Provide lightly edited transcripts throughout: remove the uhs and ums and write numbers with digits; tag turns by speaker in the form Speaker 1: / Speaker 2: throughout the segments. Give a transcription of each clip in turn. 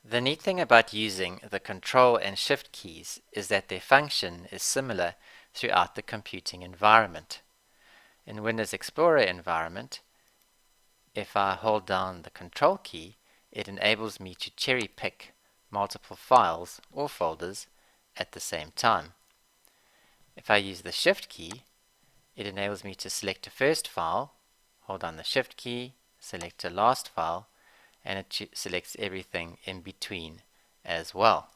Speaker 1: The neat thing about using the Control and Shift keys is that their function is similar throughout the computing environment. In Windows Explorer environment, if I hold down the Control key, it enables me to cherry pick multiple files or folders at the same time. If I use the Shift key, it enables me to select a first file, hold down the Shift key, select a last file, and it selects everything in between as well.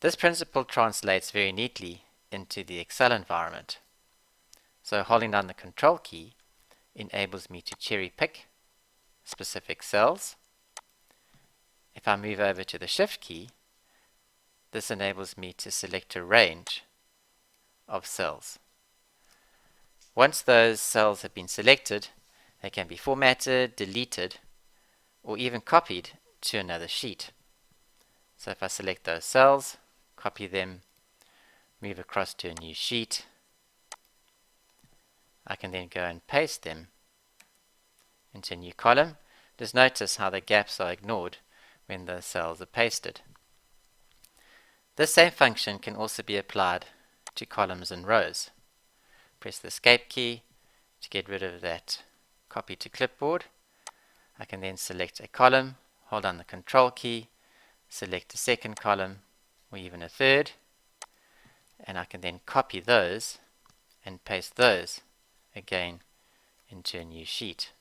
Speaker 1: This principle translates very neatly into the Excel environment. So holding down the Control key enables me to cherry pick specific cells. If I move over to the Shift key, this enables me to select a range of cells. Once those cells have been selected, they can be formatted, deleted, or even copied to another sheet. So if I select those cells, copy them, move across to a new sheet, I can then go and paste them into a new column. Just notice how the gaps are ignored when the cells are pasted. This same function can also be applied to columns and rows. Press the Escape key to get rid of that copy to clipboard. I can then select a column, hold down the Control key, select a second column or even a third, and I can then copy those and paste those again into a new sheet.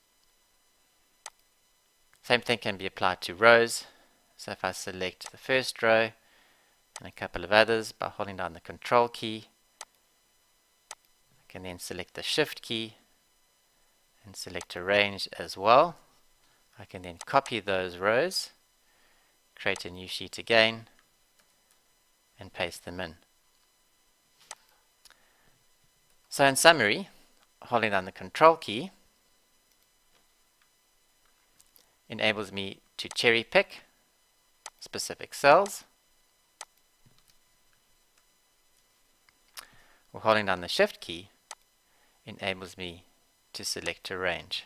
Speaker 1: Same thing can be applied to rows. So if I select the first row and a couple of others by holding down the Control key, I can then select the Shift key and select Arrange as well. I can then copy those rows, create a new sheet again, and paste them in. So in summary, holding down the Control key enables me to cherry pick specific cells, or holding down the Shift key enables me to select a range.